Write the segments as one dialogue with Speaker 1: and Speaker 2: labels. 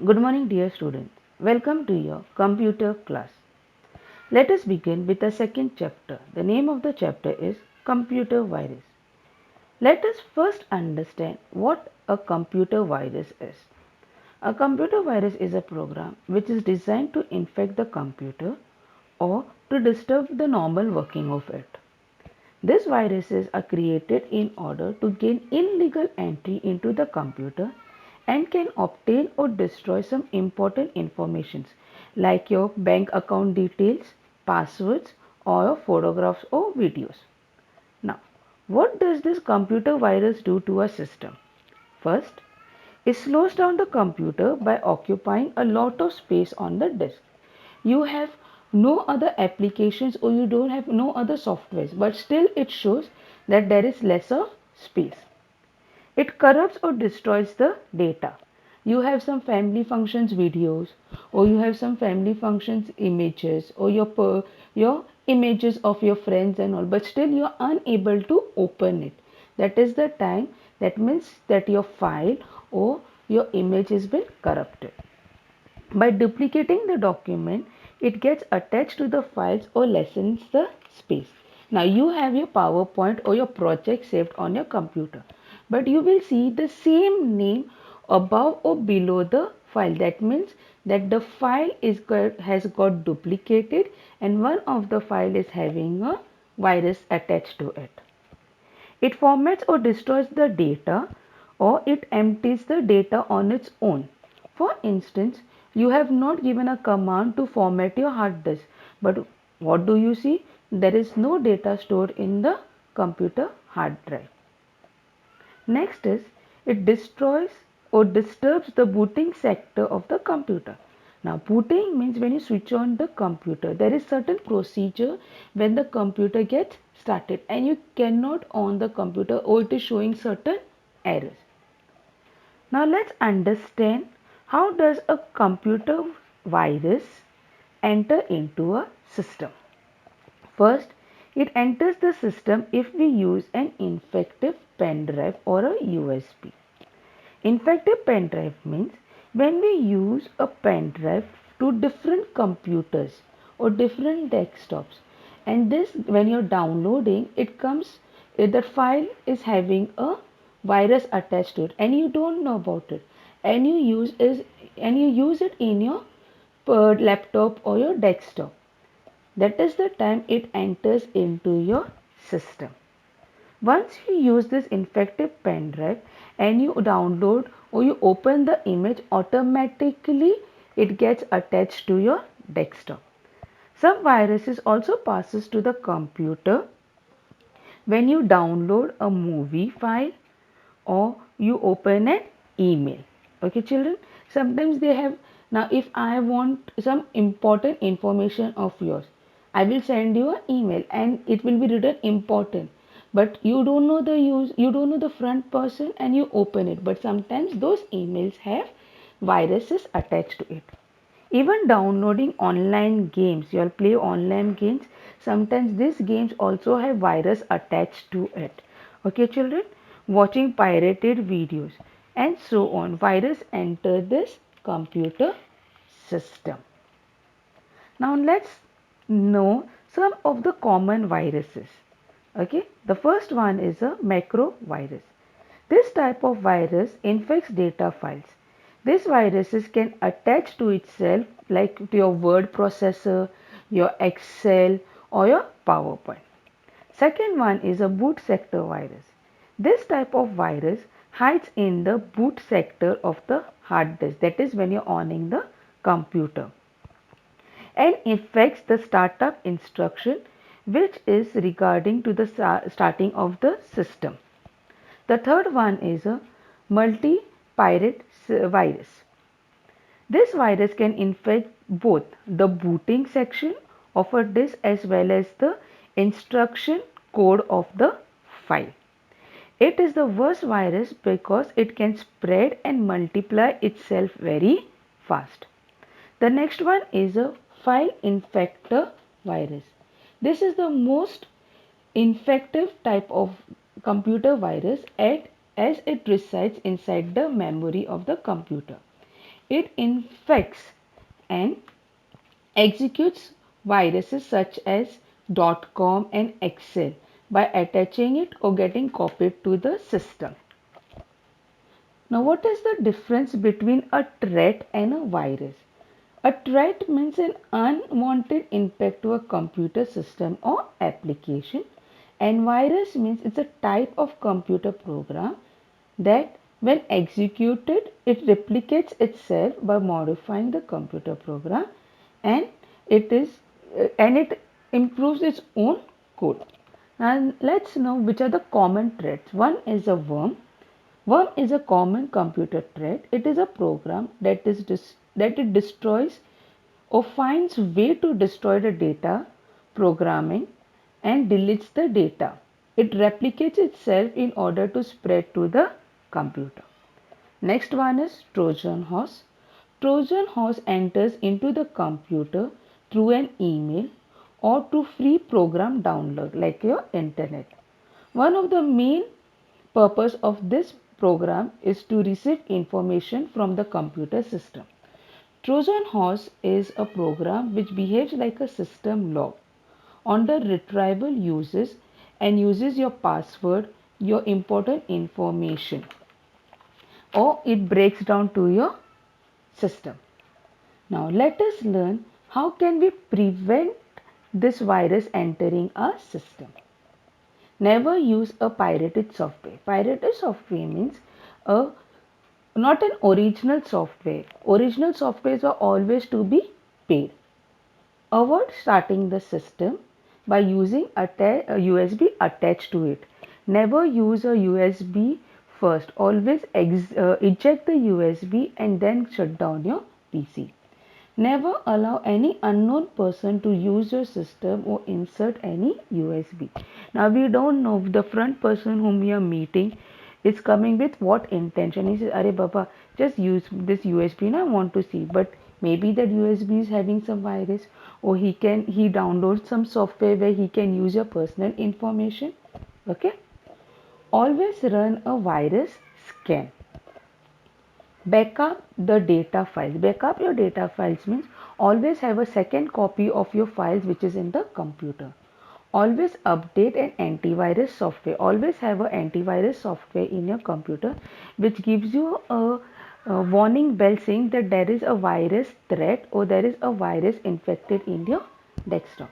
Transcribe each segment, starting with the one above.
Speaker 1: Good morning, dear students. Welcome to your computer class. Let us begin with the second chapter. The name of the chapter is Computer Virus. Let us first understand what a computer virus is. A computer virus is a program which is designed to infect the computer or to disturb the normal working of it. These viruses are created in order to gain illegal entry into the computer and can obtain or destroy some important information like your bank account details, passwords, or your photographs or videos. Now, what does this computer virus do to a system? First, it slows down the computer by occupying a lot of space on the disk. You have no other applications or you don't have no other softwares, but still it shows that there is lesser space. It corrupts or destroys the data. You have some family functions videos, or you have some family functions images, or your images of your friends and all, but still you are unable to open it. That is the time, that means that your file or your image has been corrupted. By duplicating the document, it gets attached to the files or lessens the space. Now you have your PowerPoint or your project saved on your computer, but you will see the same name above or below the file. That means that the file has got duplicated and one of the file is having a virus attached to it. It formats or destroys the data or it empties the data on its own. For instance, you have not given a command to format your hard disk, but what do you see? There is no data stored in the computer hard drive. Next is it destroys or disturbs the booting sector of the computer. Now booting means when you switch on the computer, there is certain procedure when the computer gets started and you cannot on the computer or it is showing certain errors. Now let's understand how does a computer virus enter into a system. First, it enters the system if we use an infective pen drive or a USB. Infective pen drive means when we use a pen drive to different computers or different desktops, and this when you're downloading it comes, the file is having a virus attached to it and you don't know about it, and you use it in your laptop or your desktop. That is the time it enters into your system. Once you use this infected pen drive and you download or you open the image, automatically it gets attached to your desktop. Some viruses also passes to the computer when you download a movie file or you open an email. Okay children, sometimes they have, now if I want some important information of yours, I will send you an email and it will be written important, but you don't know the use, you don't know the front person and you open it, but sometimes those emails have viruses attached to it. Even downloading online games, you'll play online games, sometimes these games also have virus attached to it. Okay children, watching pirated videos and so on, virus enter this computer system. Now let's know some of the common viruses. Okay, the first one is a macro virus. This type of virus infects data files. These viruses can attach to itself like to your word processor, your Excel or your PowerPoint. Second one is a boot sector virus. This type of virus hides in the boot sector of the hard disk, that is when you're owning the computer, and infects the startup instruction which is regarding to the starting of the system. The third one is a multi-pirate virus. This virus can infect both the booting section of a disk as well as the instruction code of the file. It is the worst virus because it can spread and multiply itself very fast. The next one is a file infector virus. This is the most infective type of computer virus as it resides inside the memory of the computer. It infects and executes viruses such as .com and Excel by attaching it or getting copied to the system. Now, what is the difference between a threat and a virus? A threat means an unwanted impact to a computer system or application, and virus means it's a type of computer program that when executed it replicates itself by modifying the computer program, and it improves its own code. And let's know which are the common threats. One is a worm. Worm is a common computer threat. It is a program that it destroys or finds way to destroy the data programming and deletes the data. It replicates itself in order to spread to the computer. Next one is Trojan horse. Trojan horse enters into the computer through an email or to free program download like your internet. One of the main purpose of this program is to receive information from the computer system. Trojan horse is a program which behaves like a system log on the retrieval uses and uses your password, your important information, or it breaks down to your system. Now let us learn how can we prevent this virus entering our system. Never use a pirated software. Pirated software means a not an original software. Original softwares are always to be paid. Avoid starting the system by using a USB attached to it. Never use a USB first. Always eject the USB and then shut down your PC. Never allow any unknown person to use your system or insert any USB. Now we don't know if the front person whom we are meeting is coming with what intention. He says, "Arey Baba, just use this USB and I want to see." But maybe that USB is having some virus, or he downloads some software where he can use your personal information. Okay. Always run a virus scan. Backup the data files. Backup your data files means always have a second copy of your files which is in the computer. Always update an antivirus software. Always have an antivirus software in your computer which gives you a warning bell saying that there is a virus threat or there is a virus infected in your desktop.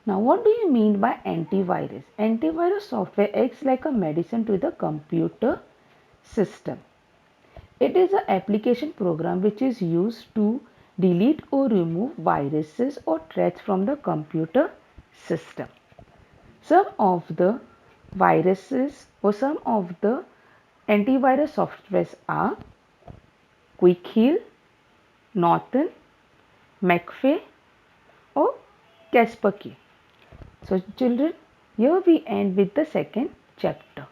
Speaker 1: Now, what do you mean by antivirus? Antivirus software acts like a medicine to the computer system. It is an application program which is used to delete or remove viruses or threats from the computer system. Some of the viruses or some of the antivirus softwares are Quick Heal, Norton, McAfee or Kaspersky. So children, here we end with the second chapter.